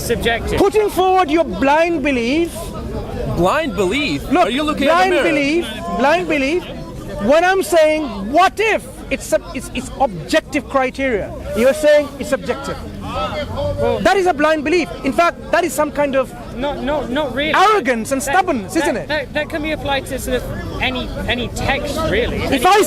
subjective. Putting forward your blind belief. Blind belief? Look, Are you looking at the mirror? blind belief. When I'm saying, what if? It's objective criteria. You're saying it's subjective. Well, that is a blind belief. In fact, that is some kind of not really arrogance and stubbornness, isn't it? That can be applied to sort of any text, really. If I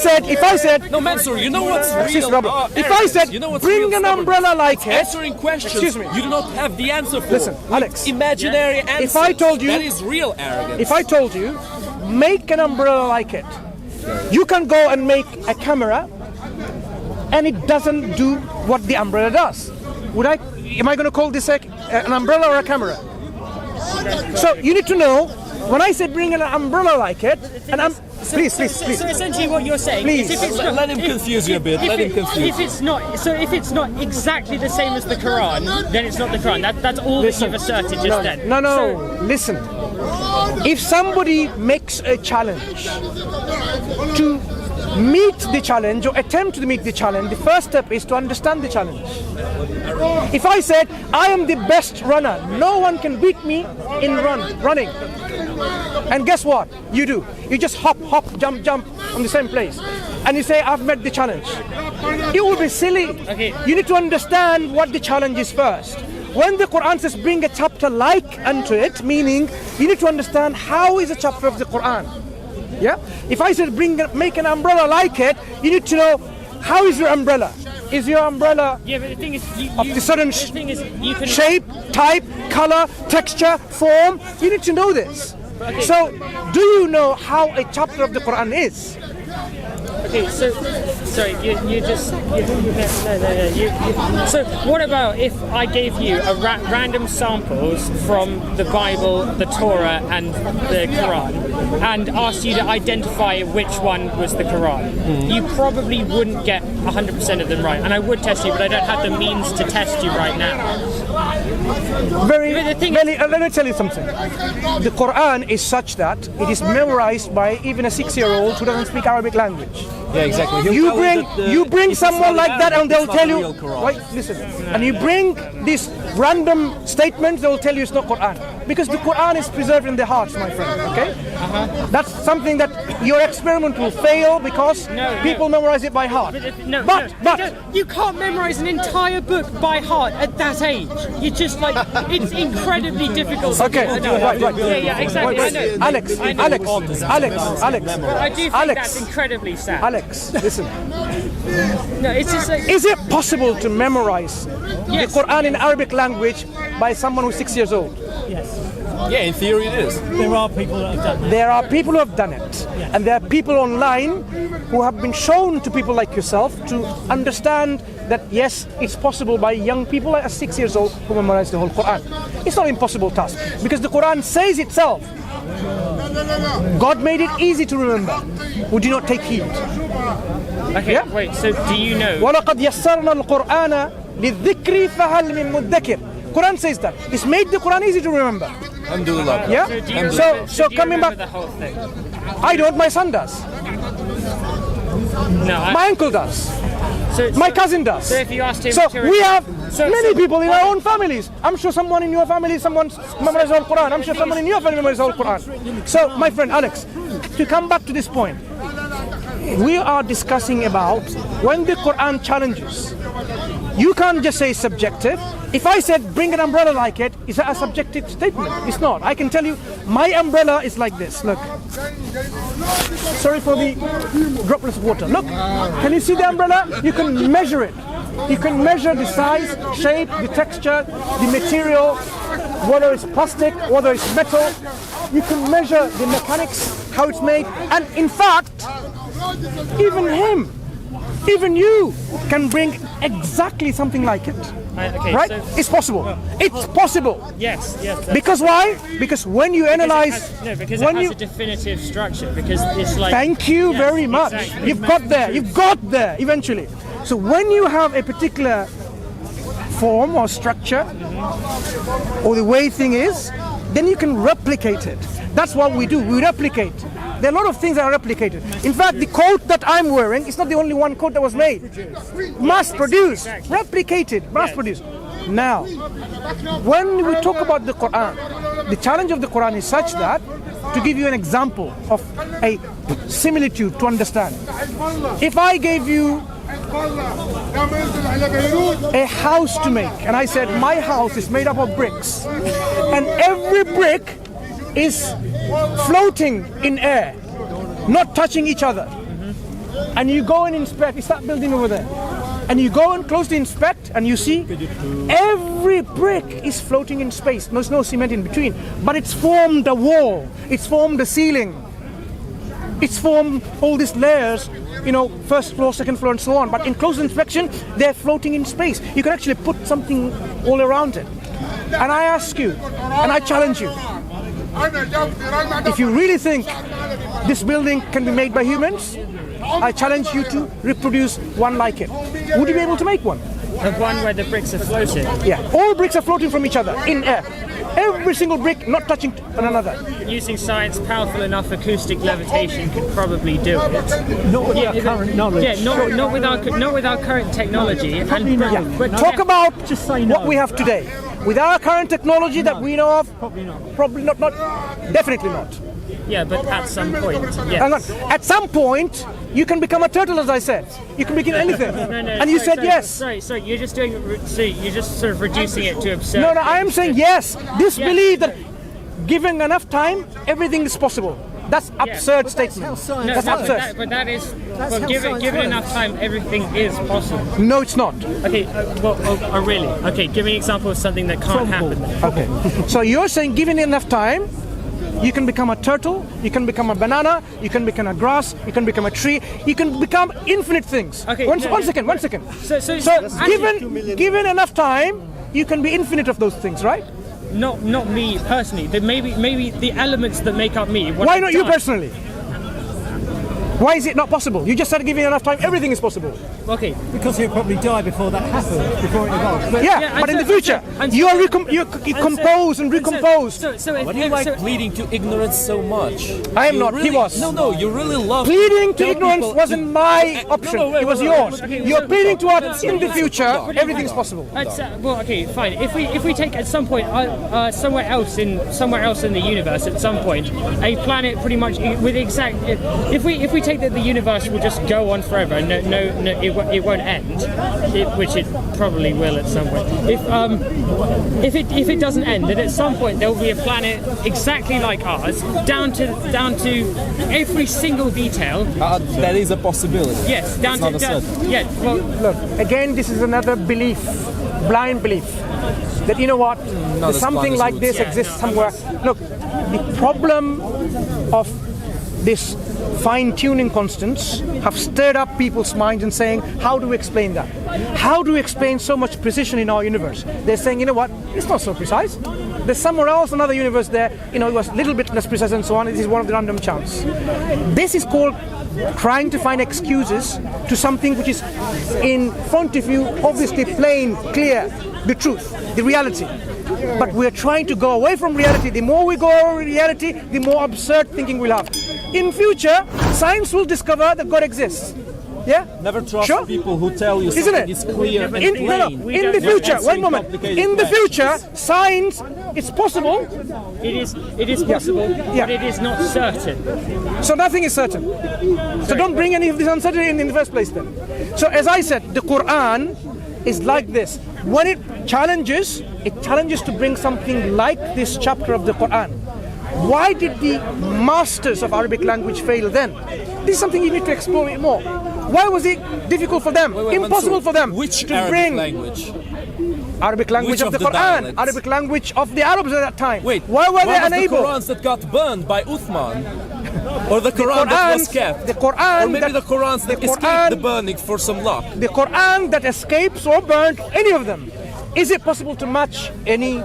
said, no, Mansur, you know what's real? If I said, bring an umbrella like it, answering questions, excuse me, you do not have the answer for. Listen, Alex, imaginary answers. If I told you, that is real arrogance. If I told you, make an umbrella like it, you can go and make a camera, and it doesn't do what the umbrella does. Am I going to call this an umbrella or a camera? So you need to know, when I say bring an umbrella like it, and please. So essentially what you're saying is if it's let him confuse you a bit. If it's not exactly the same as the Quran, then it's not the Quran. That's all that you've asserted just then. No. Listen. If somebody makes a challenge to meet the challenge or attempt to meet the challenge, the first step is to understand the challenge. If I said, I am the best runner, no one can beat me in running. And guess what? You do. You just hop, jump on the same place. And you say, I've met the challenge. It would be silly. Okay. You need to understand what the challenge is first. When the Quran says bring a chapter like unto it, meaning you need to understand how is a chapter of the Quran. Yeah? If I said make an umbrella like it, you need to know how is your umbrella. Is your umbrella but the thing is, of the certain you can shape, type, color, texture, form? You need to know this. Okay. So, do you know how a chapter of the Quran is? Okay, so sorry, so what about if I gave you a random samples from the Bible, the Torah, and the Quran, and asked you to identify which one was the Quran? You probably wouldn't get 100% of them right, and I would test you, but I don't have the means to test you right now. Let me tell you something. The Quran is such that it is memorized by even a 6-year-old who doesn't speak Arabic language. Yeah, exactly. You bring someone like that and they'll tell you, wait, listen, and you bring this random statement, they'll tell you it's not Quran. Because the Quran is preserved in their hearts, my friend, okay? That's something that your experiment will fail because people memorize it by heart. But you can't memorize an entire book by heart at that age. You just it's incredibly difficult. Okay, right. Yeah, exactly. Wait. Alex. I do think that's incredibly sad. Alex, listen. No, it's just is it possible to memorize the Quran in Arabic language by someone who's 6 years old? Yes. Yeah, in theory it is. There are people that have done it. There are people who have done it. Yes. And there are people online who have been shown to people like yourself to understand that yes, it's possible by young people like 6 years old who memorize the whole Quran. It's not an impossible task because the Quran says itself. God made it easy to remember. Would you not take heed? Okay, wait, so do you know? وَلَقَدْ يَسَّرْنَا الْقُرْآنَ لِلذِّكْرِ فَهَلْ مِن مُدَّكِرٍ. Quran says that. It's made the Quran easy to remember. Alhamdulillah. Yeah? So coming back, the whole thing? I don't, my son does. No, my uncle does. My cousin does. So if you asked him we have many people in our own families. I'm sure someone in your family, someone's memorized the whole Quran. I'm sure someone in your family memorized the whole Quran. So, my friend Alex, to come back to this point, we are discussing about when the Quran challenges. You can't just say subjective. If I said bring an umbrella like it, is that a subjective statement? It's not. I can tell you my umbrella is like this. Look. Sorry for the droplets of water. Look. Can you see the umbrella? You can measure it. You can measure the size, shape, the texture, the material, whether it's plastic, whether it's metal. You can measure the mechanics, how it's made. And in fact, even you can bring exactly something like it. Okay, right? So it's possible. It's possible. Yes. Because why? Because when you analyze... Because it has a definitive structure. Because it's like... Thank you very much. Exactly. You've got there eventually. So when you have a particular form or structure, or the way thing is, then you can replicate it. That's what we do. We replicate. There are a lot of things that are replicated. In fact, the coat that I'm wearing is not the only one coat that was made. Mass produced, replicated, mass produced. Now, when we talk about the Quran, the challenge of the Quran is such that, to give you an example of a similitude to understand, if I gave you a house to make, and I said my house is made up of bricks, and every brick is floating in air, not touching each other, and you go and inspect, it's that building over there, and you go and closely inspect, and you see every brick is floating in space. There's no cement in between, but it's formed a wall, it's formed a ceiling, it's formed all these layers, you know, first floor, second floor, and so on. But in close inspection, they're floating in space. You can actually put something all around it. And I ask you, and I challenge you, if you really think this building can be made by humans, I challenge you to reproduce one like it. Would you be able to make one? The one where the bricks are floating? Yeah, all bricks are floating from each other in air. Every single brick not touching one another. Using science, powerful enough acoustic levitation could probably do it. Not with our current knowledge. Yeah, not with our current technology. But Talk about Just say no. what we have today. With our current technology that we know of, probably not, definitely not. yeah, but at some point, Hang on. yes. At some point, you can become a turtle, as I said. You can become anything. No, And you said yes. Sorry, you're just you're just sort of reducing it to absurd. No, I am saying yes. This belief that given enough time, everything is possible. That's absurd statement. No, That's absurd. but that is. That's Well, how given science given works. enough time, everything is possible. No, it's not. Okay, really? Okay, give me an example of something that can't happen. Okay. So you're saying given enough time, you can become a turtle, you can become a banana, you can become a grass, you can become a tree, you can become infinite things. Okay, One no, second. So Given enough time, you can be infinite of those things, right? not me personally. Maybe the elements that make up me. Why not you personally? Why is it not possible? You just said given enough time, everything is possible. Okay. Because he'll probably die before that happens, before it evolves. But Yeah, but in the future, you compose and recompose. So Why do you like pleading to ignorance so much? I am You not, he really- was. No, you really love Pleading to tell ignorance people wasn't my option, no, wait, it was wait, yours. wait. You're pleading to us in the future, everything's possible. well, okay, fine. If we take at some point somewhere else in the universe at some point a planet pretty much with exact. If we take that the universe will just go on forever, it won't end, which it probably will at some point. If it doesn't end, then at some point there will be a planet exactly like ours, down to every single detail. that is a possibility. Yes, down It's to not a certain. yeah. Well, Look, again, this is another belief, blind belief, that you know what, as something blind as like you this would exists somewhere. Look, the problem of this fine-tuning constants have stirred up people's minds and saying, how do we explain that? How do we explain so much precision in our universe? They're saying, you know what, it's not so precise. There's somewhere else, another universe there, it was a little bit less precise and so on. This is one of the random chance. This is called trying to find excuses to something which is in front of you, obviously plain, clear, the truth, the reality. But we're trying to go away from reality. The more we go over reality, the more absurd thinking we'll have. In future, science will discover that God exists. Yeah? Never trust Sure. people who tell you Isn't something it? is clear and In plain. the future, Answering one moment. complicated In the questions. future, science, it's possible, it is possible, Yeah. but it is not certain. so nothing is certain. So don't bring any of this uncertainty in the first place then. So as I said, the Quran is like this. When it challenges to bring something like this chapter of the Quran. Why did the masters of Arabic language fail then? This is something you need to explore it more. Why was it difficult for them, Wait, impossible Mansur, for them Which to Arabic bring language? Arabic language Which of the of the Quran, dialects? Arabic language of the Arabs at that time? Wait, why were they one unable? of the Qurans that got burned by Uthman? Or the Quran that was kept? The Quran Or maybe the Qurans that escaped the burning for some luck? The Quran that escapes or burnt, any of them. Is it possible to match any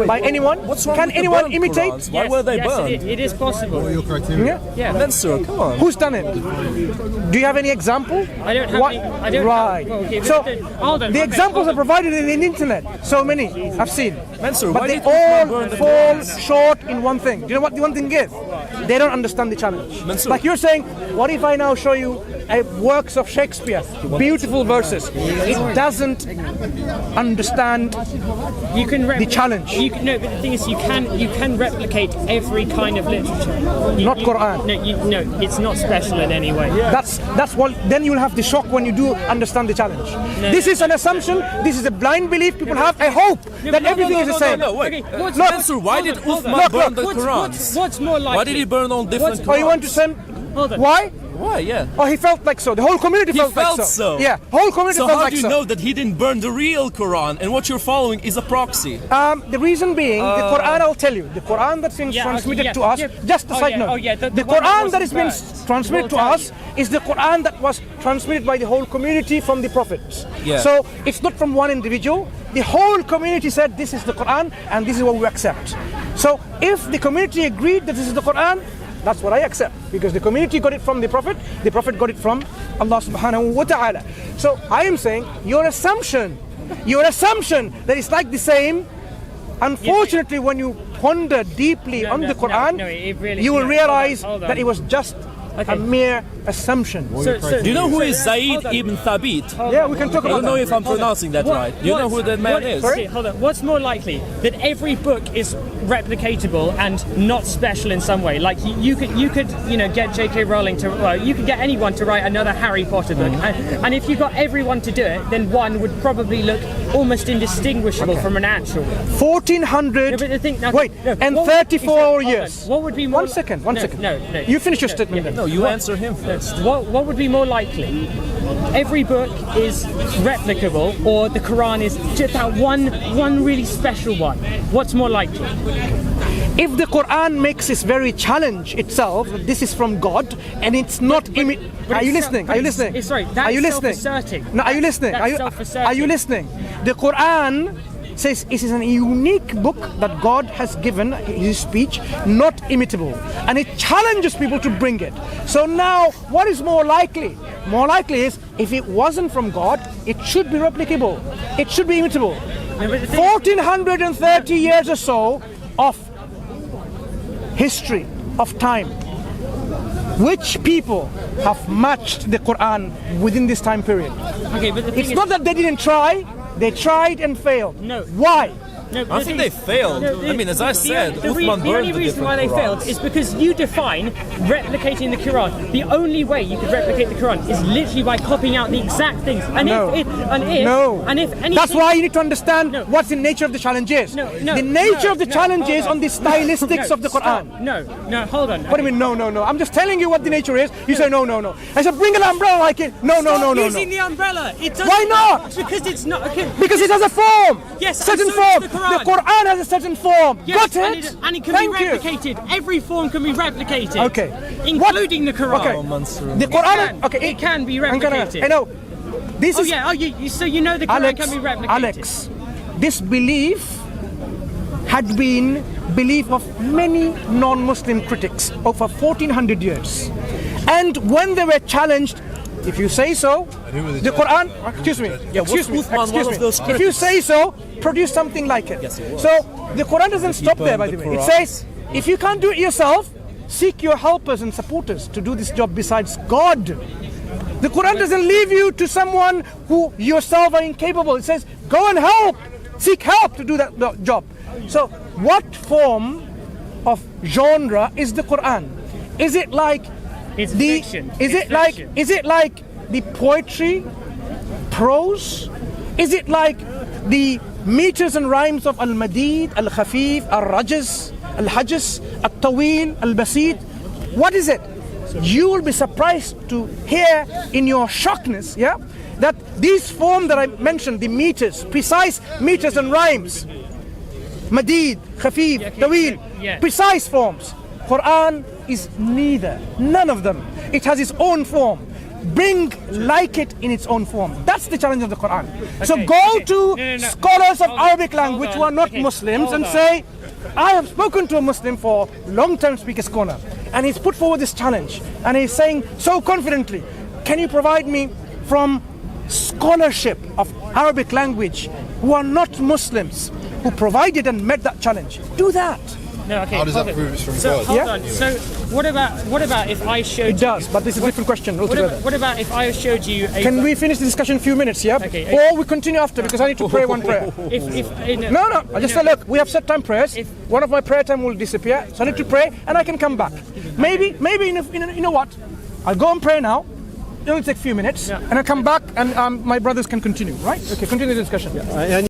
by anyone? What's wrong Can with the anyone burned imitate? Qurans? Why were they yes, burned? it is possible. Yeah. Yeah. Mansur, come on. Who's done it? Do you have any example? I don't have any. I don't right. Have, well, okay, So hold on, the okay, examples hold are provided in the internet. So many I've seen. Mansur, But why they did Uthman all burn the fall Qurans? short in one thing. Do you know what the one thing is? They don't understand the challenge. Mansur. Like you're saying, what if I now show you works of Shakespeare, beautiful verses. It doesn't understand the challenge. No, but the thing is, you can replicate every kind of literature. Not Quran. No, it's not special in any way. That's what. Then you'll have the shock when you do understand the challenge. This is an assumption. This is a blind belief people have. I hope that everything is the same. No, wait. Okay, Mansur, why did Uthman burn the Quran? What's more likely? Why did he burn all different Qurans? Oh, you want to send? Hold on. Why? Why? Yeah. Oh, he felt like so. The whole community He felt like felt so. so. Yeah, whole community So felt how like do you so. know that he didn't burn the real Quran and what you're following is a proxy? The reason being, the Quran, I'll tell you, the Quran that's been transmitted to us, just a side note, the Quran that has been transmitted to us is the Quran that was transmitted by the whole community from the prophets. Yeah. So it's not from one individual. The whole community said this is the Quran and this is what we accept. So if the community agreed that this is the Quran, that's what I accept, because the community got it from the Prophet got it from Allah subhanahu wa ta'ala. So I am saying your assumption that it's like the same, unfortunately when you ponder deeply on the Quran, you will realize that it was just a mere assumption. Do you know who is Zayd ibn Thabit? Yeah, we can talk I about don't know that. if I'm pronouncing that right. Do you know who that man is? Okay, hold on. What's more likely, that every book is replicatable and not special in some way? Like you could get J.K. Rowling to, you could get anyone to write another Harry Potter book, and if you got everyone to do it, then one would probably look almost indistinguishable from an actual one. 1400. No, but the thing, and 34 years. What would be more? One second. No. You finish your statement. No, you answer him first. What would be more likely? Every book is replicable, or the Quran is just that one really special one. What's more likely? If the Quran makes this very challenge itself, this is from God, and it's not. Are you listening? Are you listening? Sorry, that's are you listening? self-asserting. No, are you listening? Are you listening? The Quran says it is a unique book that God has given, his speech, not imitable, and it challenges people to bring it. So now, what is more likely? More likely is, if it wasn't from God, it should be replicable, it should be imitable. 1430 years or so of history, of time. Which people have matched the Quran within this time period? Okay, but the thing It's not that they didn't try, they tried and failed. No. Why? No, I think they failed. I mean, as I said, Uthman the only burned the reason why they different failed Qurans. is because you define replicating the Quran. The only way you could replicate the Quran is literally by copying out the exact things. And if anything, That's why you need to understand what the nature of the challenge is. The nature of the challenge is on the stylistics of the Quran. No, hold on. What do you mean, no? I'm just telling you what the nature is. You say, no. I said, bring an umbrella like it. No. Using the umbrella. It doesn't. Why not? Because it's not. Okay. Because it has a form. Yes, certain and so form. does the Quran. The Quran has a certain form. Yes, Got it? And it can Thank be you. replicated. Every form can be replicated. Okay. Including the Quran. Okay. The Quran. Okay. It can be replicated. I know. This is. So you know the Quran can be replicated. Alex, this belief had been belief of many non-Muslim critics over 1400 years. And when they were challenged, if you say so, the Quran, excuse me, if you say so, produce something like it. Yes, it was. So the Quran doesn't stop there, by the way. It says, if you can't do it yourself, seek your helpers and supporters to do this job besides God. The Quran doesn't leave you to someone who yourself are incapable. It says, go and help, seek help to do that job. So what form of genre is the Quran? Is it like It's fiction. Is it like the poetry, prose? Is it like the meters and rhymes of Al-Madid, Al-Khafif, Al-Rajaz, Al-Hajaz, Al-Tawil, Al-Basid? What is it? You will be surprised to hear in your shockness, that these forms that I mentioned, the meters, precise meters and rhymes, Madid, Khafif, Tawil, precise forms. Quran is neither, none of them. It has its own form. Bring like it in its own form. That's the challenge of the Quran. So go to scholars of Arabic language who are not Muslims and say, I have spoken to a Muslim for a long time, Speakerscorner, and he's put forward this challenge, and he's saying so confidently, can you provide me from scholarship of Arabic language who are not Muslims, who provided and met that challenge? Do that. No, okay. How does hold that it. prove it's from So God? hold Yeah. on. So what about if I showed It does, but this is a different question altogether. what about if I showed you a Can we finish the discussion in a few minutes, yeah? Okay. Or we continue after because I need to pray one prayer. No, I just said, look, we have set time prayers. One of my prayer time will disappear, so I need to pray and I can come back. Maybe you know what? I'll go and pray now. It'll take a few minutes, and I'll come back and my brothers can continue, right? Okay, continue the discussion. And